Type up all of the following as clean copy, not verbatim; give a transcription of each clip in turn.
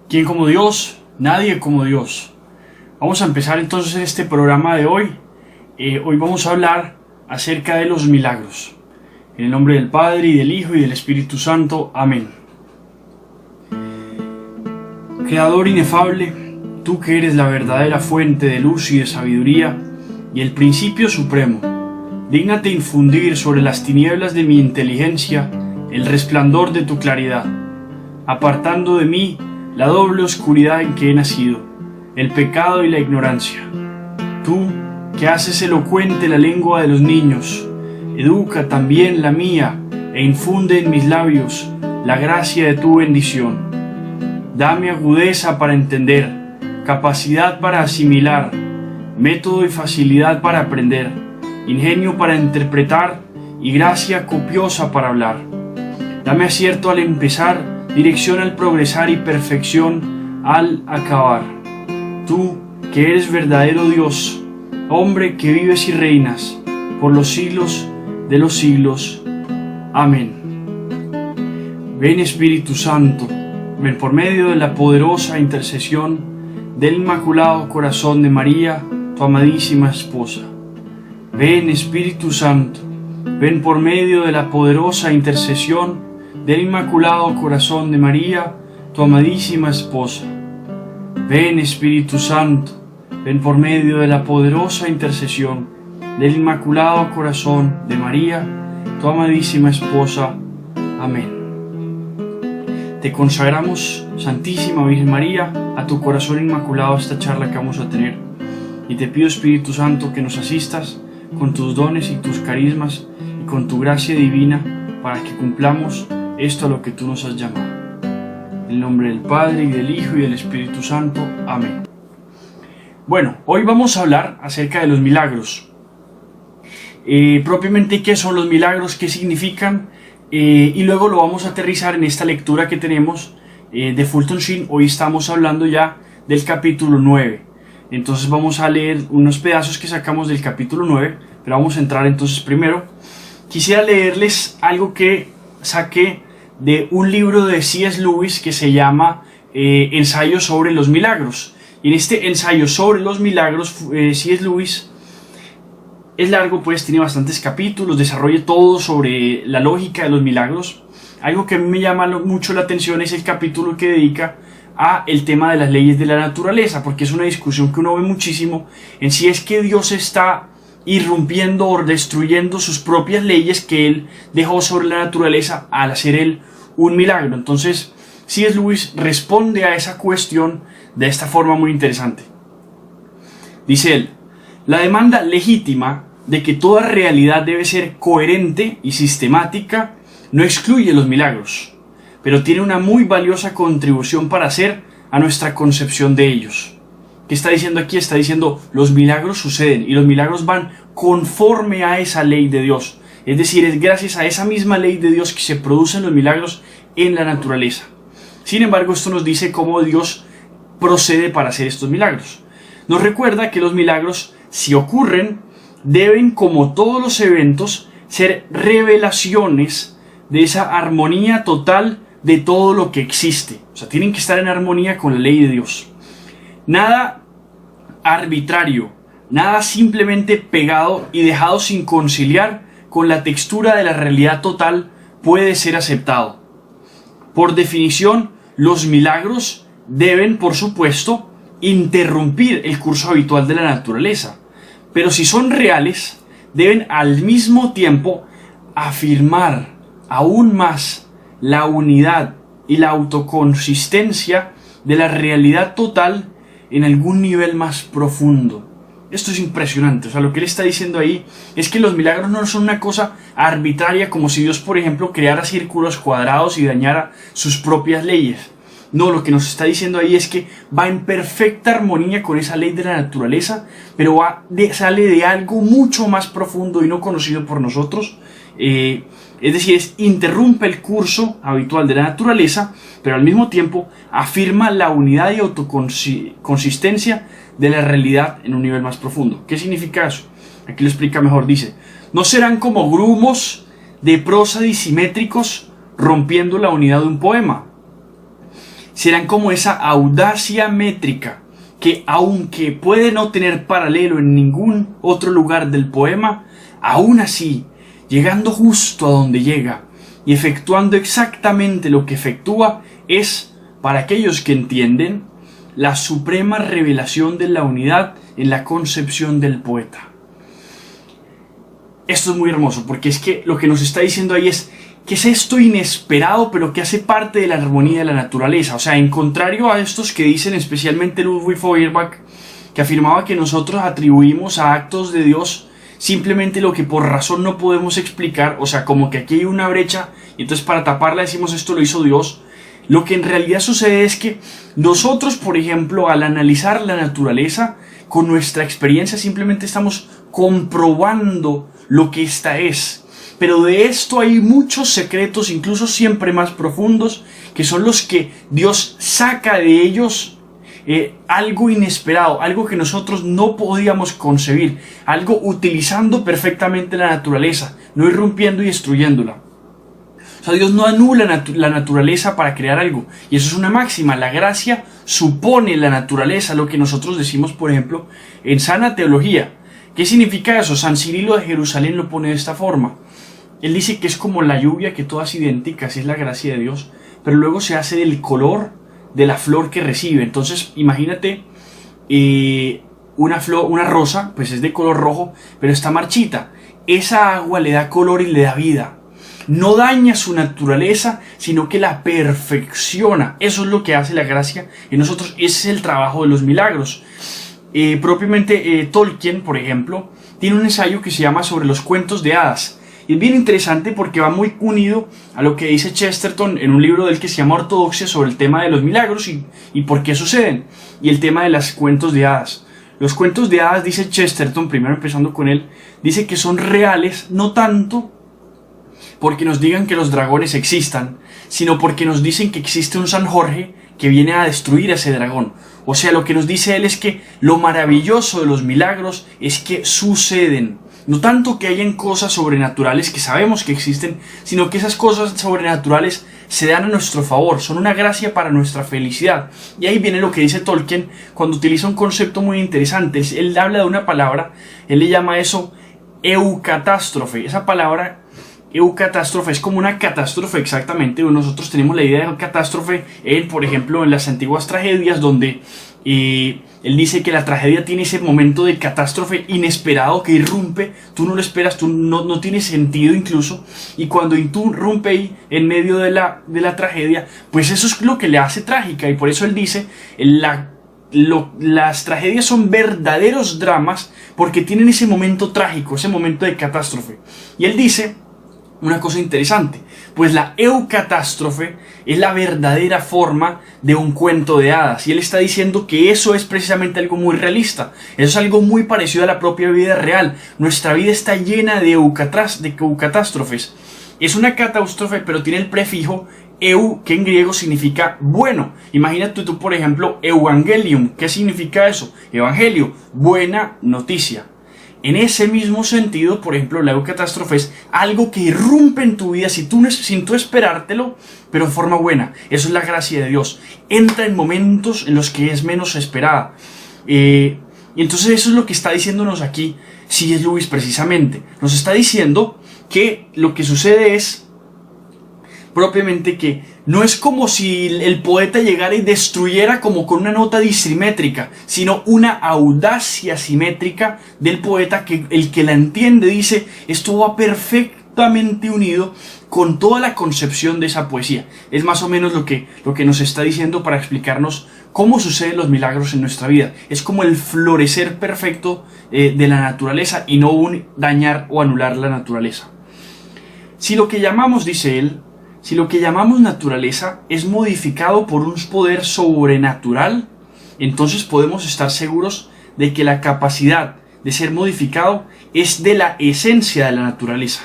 ¿Quién como Dios? Nadie como Dios. Vamos a empezar entonces este programa de hoy. Hoy vamos a hablar acerca de los milagros. En el nombre del Padre, y del Hijo, y del Espíritu Santo. Amén. Creador inefable, tú que eres la verdadera fuente de luz y de sabiduría, y el principio supremo, dígnate infundir sobre las tinieblas de mi inteligencia el resplandor de tu claridad, apartando de mí la doble oscuridad en que he nacido, el pecado y la ignorancia. Tú, que haces elocuente la lengua de los niños, educa también la mía e infunde en mis labios la gracia de tu bendición. Dame agudeza para entender, capacidad para asimilar, método y facilidad para aprender, ingenio para interpretar y gracia copiosa para hablar. Dame acierto al empezar, dirección al progresar y perfección al acabar. Tú, que eres verdadero Dios, hombre que vives y reinas por los siglos de los siglos. Amén. Ven Espíritu Santo, ven por medio de la poderosa intercesión del Inmaculado Corazón de María, tu amadísima esposa. Ven Espíritu Santo, ven por medio de la poderosa intercesión del Inmaculado Corazón de María, tu amadísima esposa. Ven Espíritu Santo, ven por medio de la poderosa intercesión del Inmaculado Corazón de María, tu amadísima esposa. Amén. Te consagramos, Santísima Virgen María, a tu corazón inmaculado esta charla que vamos a tener. Y te pido, Espíritu Santo, que nos asistas con tus dones y tus carismas y con tu gracia divina para que cumplamos esto a lo que tú nos has llamado. En el nombre del Padre, y del Hijo, y del Espíritu Santo. Amén. Bueno, hoy vamos a hablar acerca de los milagros. Propiamente, ¿qué son los milagros? ¿Qué significan? Y luego lo vamos a aterrizar en esta lectura que tenemos de Fulton Sheen. Hoy estamos hablando ya del capítulo 9. Entonces vamos a leer unos pedazos que sacamos del capítulo 9, pero vamos a entrar entonces primero. Quisiera leerles algo que saqué de un libro de C.S. Lewis que se llama Ensayo sobre los milagros. Y en este ensayo sobre los milagros, C.S. Lewis es largo, pues tiene bastantes capítulos, desarrolla todo sobre la lógica de los milagros. Algo que a mí me llama mucho la atención es el capítulo que dedica a el tema de las leyes de la naturaleza, porque es una discusión que uno ve muchísimo en si es que Dios está irrumpiendo o destruyendo sus propias leyes que Él dejó sobre la naturaleza al hacer Él un milagro. Entonces, C.S. Lewis responde a esa cuestión de esta forma muy interesante. Dice él: la demanda legítima de que toda realidad debe ser coherente y sistemática no excluye los milagros, pero tiene una muy valiosa contribución para hacer a nuestra concepción de ellos. ¿Qué está diciendo aquí? Está diciendo, los milagros suceden y los milagros van conforme a esa ley de Dios. Es decir, es gracias a esa misma ley de Dios que se producen los milagros en la naturaleza. Sin embargo, esto nos dice cómo Dios procede para hacer estos milagros. Nos recuerda que los milagros, si ocurren, deben, como todos los eventos, ser revelaciones de esa armonía total de todo lo que existe. O sea, tienen que estar en armonía con la ley de Dios. Nada arbitrario, nada simplemente pegado y dejado sin conciliar con la textura de la realidad total puede ser aceptado. Por definición, los milagros deben, por supuesto, interrumpir el curso habitual de la naturaleza. Pero si son reales, deben al mismo tiempo afirmar aún más la unidad y la autoconsistencia de la realidad total en algún nivel más profundo. Esto es impresionante. O sea, lo que él está diciendo ahí es que los milagros no son una cosa arbitraria, como si Dios, por ejemplo, creara círculos cuadrados y dañara sus propias leyes. No, lo que nos está diciendo ahí es que va en perfecta armonía con esa ley de la naturaleza, pero sale de algo mucho más profundo y no conocido por nosotros. Es decir, interrumpe el curso habitual de la naturaleza, pero al mismo tiempo afirma la unidad y autoconsistencia de la realidad en un nivel más profundo. ¿Qué significa eso? Aquí lo explica mejor. Dice: no serán como grumos de prosa disimétricos rompiendo la unidad de un poema. serán como esa audacia métrica que, aunque puede no tener paralelo en ningún otro lugar del poema, aún así, llegando justo a donde llega y efectuando exactamente lo que efectúa, es, para aquellos que entienden, la suprema revelación de la unidad en la concepción del poeta. Esto es muy hermoso, porque es que lo que nos está diciendo ahí es que es esto inesperado, pero que hace parte de la armonía de la naturaleza. O sea, en contrario a estos que dicen, especialmente Ludwig Feuerbach, que afirmaba que nosotros atribuimos a actos de Dios simplemente lo que por razón no podemos explicar, o sea, como que aquí hay una brecha, y entonces para taparla decimos esto lo hizo Dios. Lo que en realidad sucede es que nosotros, por ejemplo, al analizar la naturaleza, con nuestra experiencia simplemente estamos comprobando lo que ésta es. Pero de esto hay muchos secretos, incluso siempre más profundos, que son los que Dios saca de ellos algo inesperado, algo que nosotros no podíamos concebir, algo utilizando perfectamente la naturaleza, no irrumpiendo y destruyéndola. O sea, Dios no anula la naturaleza para crear algo, y eso es una máxima. La gracia supone la naturaleza, lo que nosotros decimos, por ejemplo, en sana teología. ¿Qué significa eso? San Cirilo de Jerusalén lo pone de esta forma. Él dice que es como la lluvia, que todas idénticas, es la gracia de Dios, pero luego se hace del color de la flor que recibe. Entonces, imagínate una rosa, pues es de color rojo, pero está marchita. Esa agua le da color y le da vida. No daña su naturaleza, sino que la perfecciona. Eso es lo que hace la gracia en nosotros. Ese es el trabajo de los milagros. Propiamente Tolkien, por ejemplo, tiene un ensayo que se llama Sobre los cuentos de hadas. Y es bien interesante porque va muy unido a lo que dice Chesterton en un libro del que se llama Ortodoxia sobre el tema de los milagros y por qué suceden. Y el tema de los cuentos de hadas. Los cuentos de hadas, dice Chesterton, primero empezando con él, dice que son reales no tanto porque nos digan que los dragones existan, sino porque nos dicen que existe un San Jorge que viene a destruir a ese dragón. O sea, lo que nos dice él es que lo maravilloso de los milagros es que suceden. No tanto que hayan cosas sobrenaturales que sabemos que existen, sino que esas cosas sobrenaturales se dan a nuestro favor, son una gracia para nuestra felicidad. Y ahí viene lo que dice Tolkien cuando utiliza un concepto muy interesante. Él habla de una palabra, él le llama eso eucatástrofe. Esa palabra eucatástrofe es como una catástrofe exactamente. Nosotros tenemos la idea de catástrofe, por ejemplo, en las antiguas tragedias donde él dice que la tragedia tiene ese momento de catástrofe inesperado que irrumpe, tú no lo esperas, tú no tiene sentido incluso, y cuando irrumpe ahí en medio de la tragedia, pues eso es lo que le hace trágica, y por eso él dice, las tragedias son verdaderos dramas porque tienen ese momento trágico, ese momento de catástrofe. Y él dice una cosa interesante, pues la eucatástrofe es la verdadera forma de un cuento de hadas, y él está diciendo que eso es precisamente algo muy realista, eso es algo muy parecido a la propia vida real. Nuestra vida está llena de eucatástrofes. Es una catástrofe, pero tiene el prefijo eu, que en griego significa bueno. Imagínate tú, por ejemplo, evangelium. ¿Qué significa eso? Evangelio, buena noticia. En ese mismo sentido, por ejemplo, la eucatástrofe es algo que irrumpe en tu vida sin tú esperártelo, pero en forma buena. Eso es la gracia de Dios. Entra en momentos en los que es menos esperada. Y entonces eso es lo que está diciéndonos aquí C.S. Lewis precisamente. Nos está diciendo que lo que sucede es propiamente que no es como si el poeta llegara y destruyera como con una nota disimétrica, sino una audacia simétrica del poeta que el que la entiende dice, esto va perfectamente unido con toda la concepción de esa poesía. Es más o menos lo que nos está diciendo para explicarnos cómo suceden los milagros en nuestra vida. Es como el florecer perfecto de la naturaleza y no un dañar o anular la naturaleza. Si lo que llamamos, dice él, si lo que llamamos naturaleza es modificado por un poder sobrenatural, entonces podemos estar seguros de que la capacidad de ser modificado es de la esencia de la naturaleza.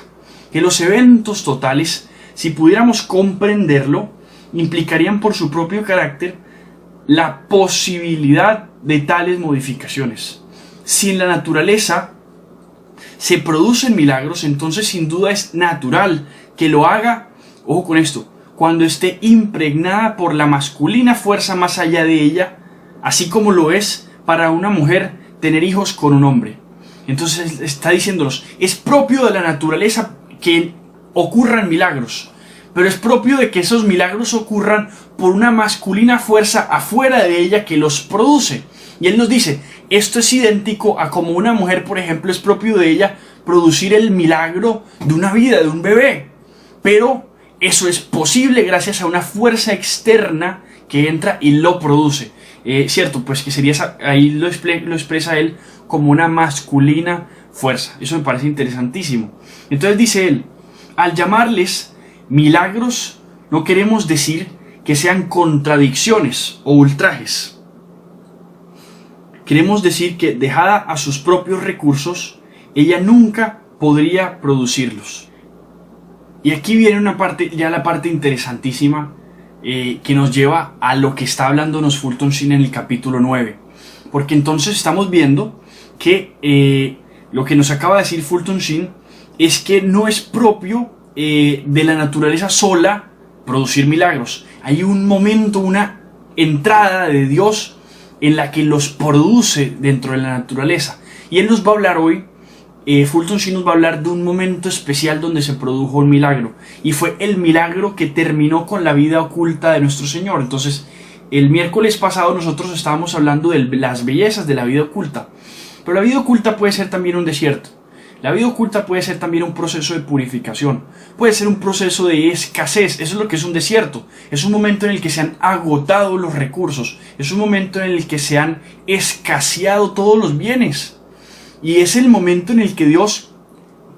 Que los eventos totales, si pudiéramos comprenderlo, implicarían por su propio carácter la posibilidad de tales modificaciones. Si en la naturaleza se producen milagros, entonces sin duda es natural que lo haga. Ojo con esto, cuando esté impregnada por la masculina fuerza más allá de ella, así como lo es para una mujer tener hijos con un hombre. Entonces está diciéndonos, es propio de la naturaleza que ocurran milagros, pero es propio de que esos milagros ocurran por una masculina fuerza afuera de ella que los produce. Y él nos dice, esto es idéntico a como una mujer, por ejemplo, es propio de ella producir el milagro de una vida, de un bebé. Pero eso es posible gracias a una fuerza externa que entra y lo produce. Cierto, pues que sería, ahí lo expresa él como una masculina fuerza. Eso me parece interesantísimo. Entonces dice él, al llamarles milagros, no queremos decir que sean contradicciones o ultrajes. Queremos decir que dejada a sus propios recursos, ella nunca podría producirlos. Y aquí viene una parte, ya la parte interesantísima, que nos lleva a lo que está hablándonos Fulton Sheen en el capítulo 9. Porque entonces estamos viendo que lo que nos acaba de decir Fulton Sheen es que no es propio de la naturaleza sola producir milagros. Hay un momento, una entrada de Dios en la que los produce dentro de la naturaleza. Y él nos va a hablar hoy, Fulton Sheen nos va a hablar de un momento especial donde se produjo un milagro. Y fue el milagro que terminó con la vida oculta de nuestro Señor. Entonces, el miércoles pasado nosotros estábamos hablando de las bellezas de la vida oculta. Pero la vida oculta puede ser también un desierto. La vida oculta puede ser también un proceso de purificación. Puede ser un proceso de escasez. Eso es lo que es un desierto. Es un momento en el que se han agotado los recursos. Es un momento en el que se han escaseado todos los bienes. Y es el momento en el que Dios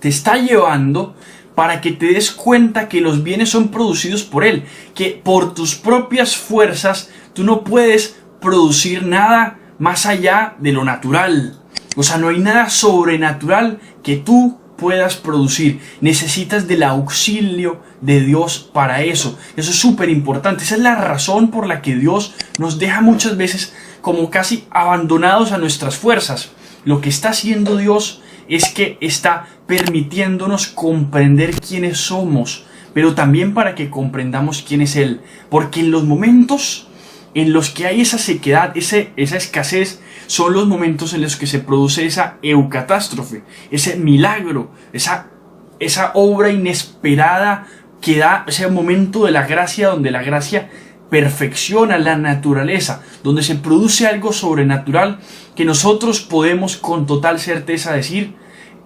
te está llevando para que te des cuenta que los bienes son producidos por Él. Que por tus propias fuerzas tú no puedes producir nada más allá de lo natural. O sea, no hay nada sobrenatural que tú puedas producir. Necesitas del auxilio de Dios para eso. Eso es súper importante. Esa es la razón por la que Dios nos deja muchas veces como casi abandonados a nuestras fuerzas. Lo que está haciendo Dios es que está permitiéndonos comprender quiénes somos, pero también para que comprendamos quién es Él. Porque en los momentos en los que hay esa sequedad, esa escasez, son los momentos en los que se produce esa eucatástrofe, ese milagro, esa obra inesperada que da ese momento de la gracia, donde la gracia perfecciona la naturaleza, donde se produce algo sobrenatural que nosotros podemos con total certeza decir,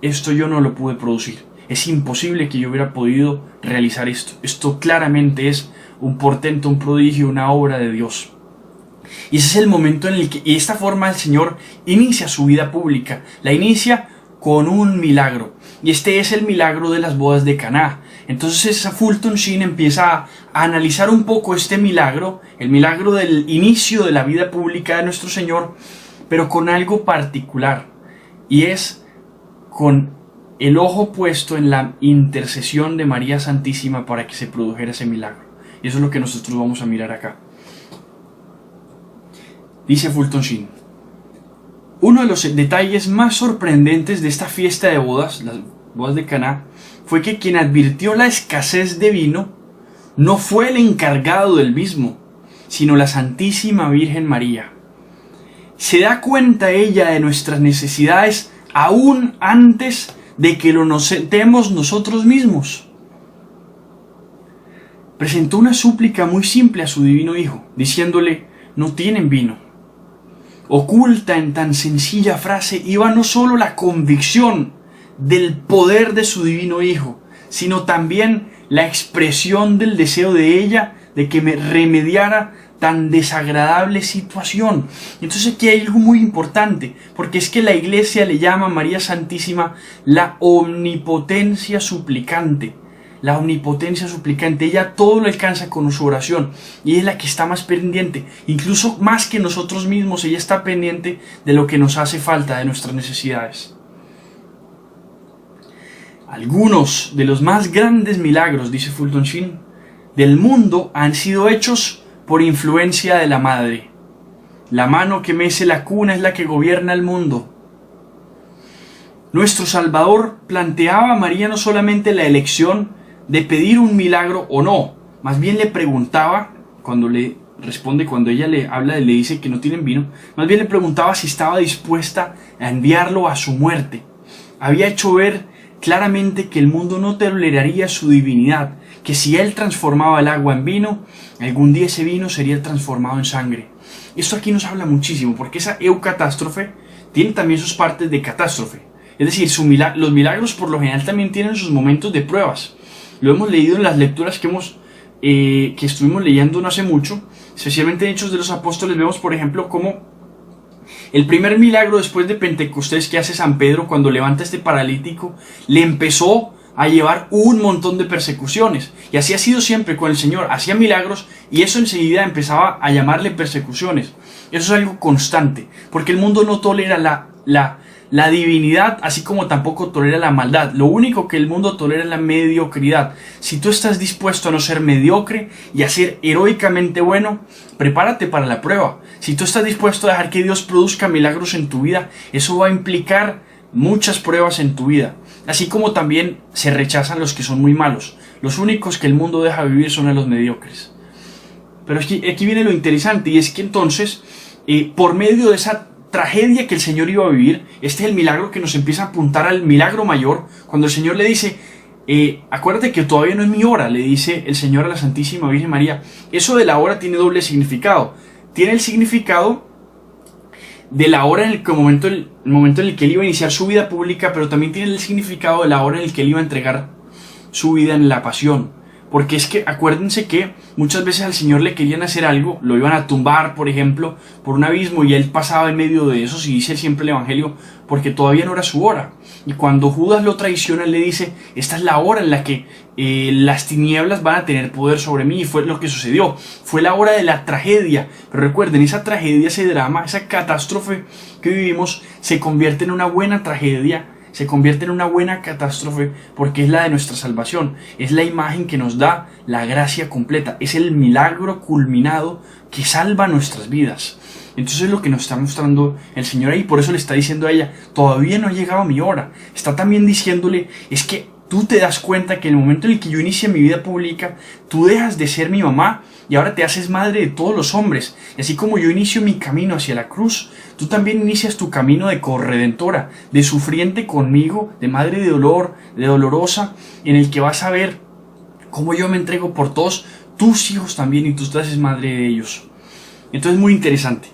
esto yo no lo pude producir. Es imposible que yo hubiera podido realizar esto. Esto claramente es un portento, un prodigio, una obra de Dios. Y ese es el momento en el que, y de esta forma el Señor inicia su vida pública. La inicia con un milagro. Y este es el milagro de las bodas de Caná. Entonces Fulton Sheen empieza a analizar un poco este milagro, el milagro del inicio de la vida pública de nuestro Señor, pero con algo particular. Y es con el ojo puesto en la intercesión de María Santísima para que se produjera ese milagro. Y eso es lo que nosotros vamos a mirar acá. Dice Fulton Sheen, uno de los detalles más sorprendentes de esta fiesta de bodas, las bodas de Caná, fue que quien advirtió la escasez de vino no fue el encargado del mismo, sino la Santísima Virgen María. Se da cuenta ella de nuestras necesidades aún antes de que lo notemos nosotros mismos. Presentó una súplica muy simple a su divino Hijo, diciéndole, no tienen vino. Oculta en tan sencilla frase iba no solo la convicción del poder de su divino Hijo, sino también la expresión del deseo de ella de que me remediara tan desagradable situación. Entonces aquí hay algo muy importante, porque es que la Iglesia le llama a María Santísima la omnipotencia suplicante. La omnipotencia suplicante, ella todo lo alcanza con su oración y es la que está más pendiente, incluso más que nosotros mismos. Ella está pendiente de lo que nos hace falta, de nuestras necesidades. Algunos de los más grandes milagros, dice Fulton Sheen, del mundo han sido hechos por influencia de la Madre. La mano que mece la cuna es la que gobierna el mundo. Nuestro Salvador planteaba a María no solamente la elección de pedir un milagro o no, más bien le preguntaba, cuando le responde, cuando ella le habla, le dice que no tienen vino, más bien le preguntaba si estaba dispuesta a enviarlo a su muerte. Había hecho ver claramente que el mundo no toleraría su divinidad, que si él transformaba el agua en vino, algún día ese vino sería transformado en sangre. Esto aquí nos habla muchísimo, porque esa eucatástrofe tiene también sus partes de catástrofe. Es decir, los milagros por lo general también tienen sus momentos de pruebas. Lo hemos leído en las lecturas que estuvimos leyendo no hace mucho, especialmente en Hechos de los Apóstoles. Vemos, por ejemplo, cómo el primer milagro después de Pentecostés que hace San Pedro cuando levanta a este paralítico, le empezó a llevar un montón de persecuciones. Y así ha sido siempre con el Señor. Hacía milagros y eso enseguida empezaba a llamarle persecuciones. Eso es algo constante, porque el mundo no tolera la divinidad, así como tampoco tolera la maldad. Lo único que el mundo tolera es la mediocridad. Si tú estás dispuesto a no ser mediocre y a ser heroicamente bueno, prepárate para la prueba. Si tú estás dispuesto a dejar que Dios produzca milagros en tu vida, eso va a implicar muchas pruebas en tu vida. Así como también se rechazan los que son muy malos. Los únicos que el mundo deja vivir son a los mediocres. Pero aquí viene lo interesante, y es que entonces, por medio de esa tragedia que el Señor iba a vivir, este es el milagro que nos empieza a apuntar al milagro mayor, cuando el Señor le dice, acuérdate que todavía no es mi hora, le dice el Señor a la Santísima Virgen María. Eso de la hora tiene doble significado. Tiene el significado de la hora en el momento en el que él iba a iniciar su vida pública, pero también tiene el significado de la hora en el que él iba a entregar su vida en la pasión. Porque es que acuérdense que muchas veces al Señor le querían hacer algo, lo iban a tumbar, por ejemplo, por un abismo, y él pasaba en medio de eso, y dice siempre el Evangelio, porque todavía no era su hora. Y cuando Judas lo traiciona, él le dice, esta es la hora en la que las tinieblas van a tener poder sobre mí, y fue lo que sucedió. Fue la hora de la tragedia. Pero recuerden, esa tragedia, ese drama, esa catástrofe que vivimos, se convierte en una buena tragedia, se convierte en una buena catástrofe, porque es la de nuestra salvación, es la imagen que nos da la gracia completa, es el milagro culminado que salva nuestras vidas. Entonces es lo que nos está mostrando el Señor ahí. Por eso le está diciendo a ella, todavía no ha llegado mi hora. Está también diciéndole, es que tú te das cuenta que en el momento en el que yo inicie mi vida pública, tú dejas de ser mi mamá y ahora te haces madre de todos los hombres. Y así como yo inicio mi camino hacia la cruz, tú también inicias tu camino de corredentora, de sufriente conmigo, de madre de dolor, de dolorosa, en el que vas a ver cómo yo me entrego por todos tus hijos también y tú te haces madre de ellos. Entonces, muy interesante.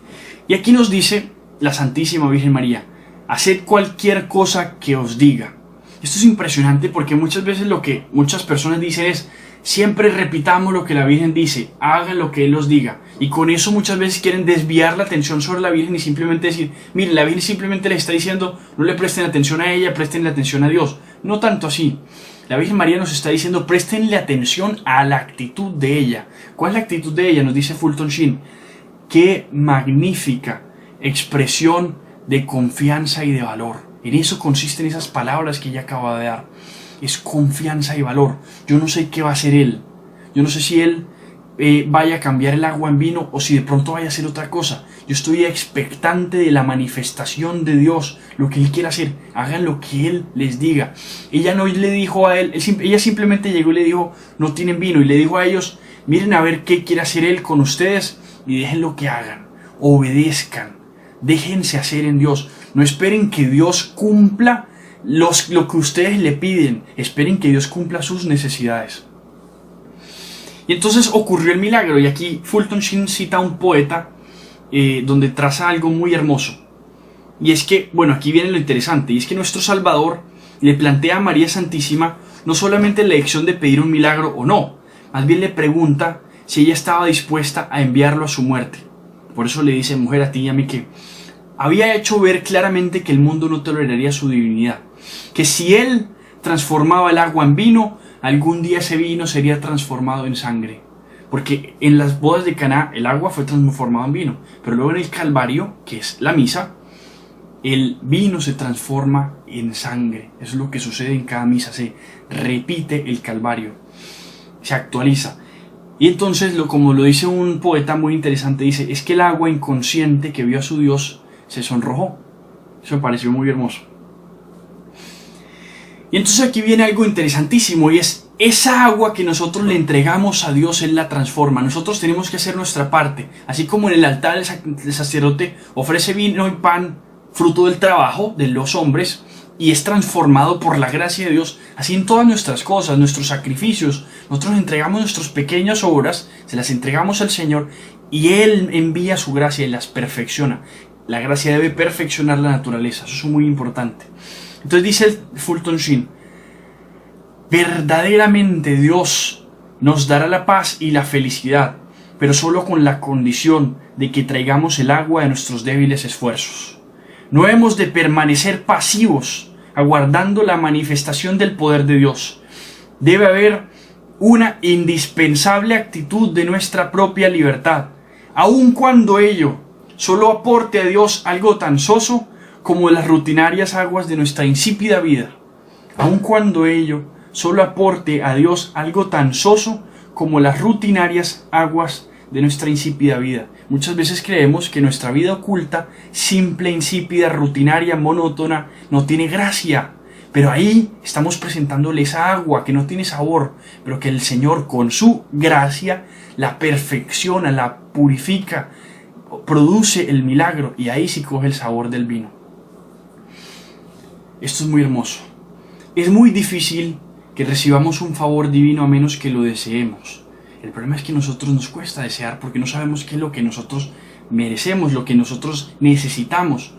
Y aquí nos dice la Santísima Virgen María, haced cualquier cosa que os diga. Esto es impresionante porque muchas veces lo que muchas personas dicen es, siempre repitamos lo que la Virgen dice, hagan lo que Él os diga. Y con eso muchas veces quieren desviar la atención sobre la Virgen y simplemente decir, miren, la Virgen simplemente les está diciendo, no le presten atención a ella, prestenle atención a Dios. No tanto así. La Virgen María nos está diciendo, prestenle atención a la actitud de ella. ¿Cuál es la actitud de ella? Nos dice Fulton Sheen. Qué magnífica expresión de confianza y de valor. En eso consisten esas palabras que ella acaba de dar. Es confianza y valor. Yo no sé qué va a hacer Él. Yo no sé si Él vaya a cambiar el agua en vino o si de pronto vaya a hacer otra cosa. Yo estoy expectante de la manifestación de Dios, lo que Él quiera hacer. Hagan lo que Él les diga. Ella no le dijo a Él, ella simplemente llegó y le dijo, no tienen vino. Y le dijo a ellos, miren a ver qué quiere hacer Él con ustedes y dejen lo que hagan. Obedezcan. Déjense hacer en Dios. No esperen que Dios cumpla lo que ustedes le piden. Esperen que Dios cumpla sus necesidades. Y entonces ocurrió el milagro. Y aquí Fulton Sheen cita a un poeta donde traza algo muy hermoso. Y es que, bueno, aquí viene lo interesante. Y es que nuestro Salvador le plantea a María Santísima no solamente la elección de pedir un milagro o no. Más bien le pregunta si ella estaba dispuesta a enviarlo a su muerte. Por eso le dice, mujer, a ti y a mí, que había hecho ver claramente que el mundo no toleraría su divinidad, que si Él transformaba el agua en vino, algún día ese vino sería transformado en sangre, porque en las bodas de Caná el agua fue transformada en vino, pero luego en el Calvario, que es la misa, el vino se transforma en sangre. Eso es lo que sucede en cada misa, se repite el Calvario, se actualiza. Y entonces, como lo dice un poeta muy interesante, dice, es que el agua inconsciente que vio a su Dios se sonrojó. Eso me pareció muy hermoso. Y entonces aquí viene algo interesantísimo, y es esa agua que nosotros le entregamos a Dios, Él la transforma. Nosotros tenemos que hacer nuestra parte. Así como en el altar el sacerdote ofrece vino y pan, fruto del trabajo de los hombres, y es transformado por la gracia de Dios, así en todas nuestras cosas, nuestros sacrificios, nosotros entregamos nuestras pequeñas obras, se las entregamos al Señor, y Él envía su gracia y las perfecciona. La gracia debe perfeccionar la naturaleza, eso es muy importante. Entonces dice el Fulton Sheen: verdaderamente Dios nos dará la paz y la felicidad, pero solo con la condición de que traigamos el agua de nuestros débiles esfuerzos. No hemos de permanecer pasivos, aguardando la manifestación del poder de Dios. Debe haber una indispensable actitud de nuestra propia libertad, aun cuando ello solo aporte a Dios algo tan soso como las rutinarias aguas de nuestra insípida vida. Aun cuando ello solo aporte a Dios algo tan soso como las rutinarias aguas de nuestra insípida vida. Muchas veces creemos que nuestra vida oculta, simple, insípida, rutinaria, monótona, no tiene gracia. Pero ahí estamos presentándole esa agua que no tiene sabor, pero que el Señor con su gracia la perfecciona, la purifica, produce el milagro, y ahí sí coge el sabor del vino. Esto es muy hermoso. Es muy difícil que recibamos un favor divino a menos que lo deseemos. El problema es que a nosotros nos cuesta desear porque no sabemos qué es lo que nosotros merecemos, lo que nosotros necesitamos.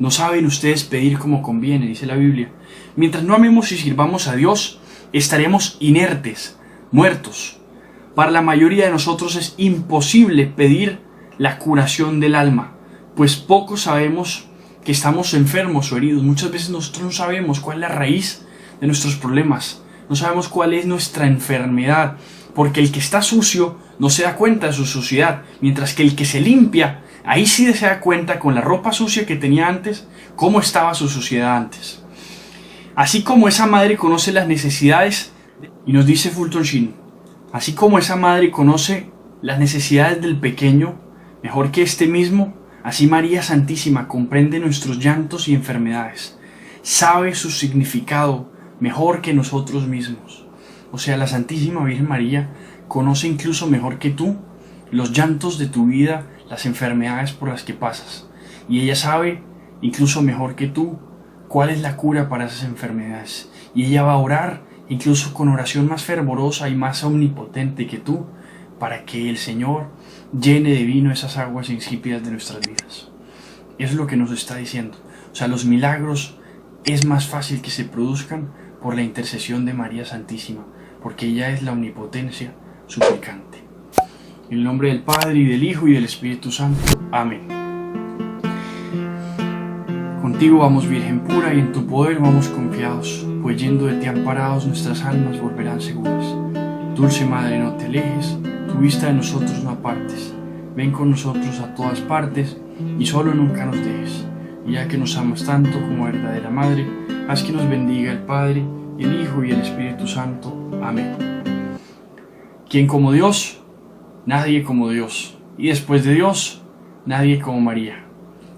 No saben ustedes pedir como conviene, dice la Biblia. Mientras no amemos y sirvamos a Dios, estaremos inertes, muertos. Para la mayoría de nosotros es imposible pedir la curación del alma, pues pocos sabemos que estamos enfermos o heridos. Muchas veces nosotros no sabemos cuál es la raíz de nuestros problemas, no sabemos cuál es nuestra enfermedad, porque el que está sucio no se da cuenta de su suciedad, mientras que el que se limpia, ahí sí se da cuenta con la ropa sucia que tenía antes, cómo estaba su suciedad antes. Así como esa madre conoce las necesidades, y nos dice Fulton Sheen, así como esa madre conoce las necesidades del pequeño, mejor que este mismo, así María Santísima comprende nuestros llantos y enfermedades, sabe su significado mejor que nosotros mismos. O sea, la Santísima Virgen María conoce incluso mejor que tú los llantos de tu vida, las enfermedades por las que pasas. Y ella sabe incluso mejor que tú cuál es la cura para esas enfermedades. Y ella va a orar incluso con oración más fervorosa y más omnipotente que tú, para que el Señor llene de vino esas aguas insípidas de nuestras vidas. Eso es lo que nos está diciendo. O sea, los milagros es más fácil que se produzcan por la intercesión de María Santísima, porque ella es la omnipotencia suplicante. En el nombre del Padre, y del Hijo, y del Espíritu Santo. Amén. Contigo vamos, Virgen pura, y en tu poder vamos confiados, pues yendo de ti amparados nuestras almas volverán seguras. Dulce Madre, no te alejes, tu vista de nosotros no apartes. Ven con nosotros a todas partes, y solo nunca nos dejes. Y ya que nos amas tanto como verdadera Madre, haz que nos bendiga el Padre, el Hijo y el Espíritu Santo. Amén. ¿Quién como Dios? Nadie como Dios. Y después de Dios, nadie como María.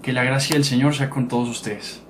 Que la gracia del Señor sea con todos ustedes.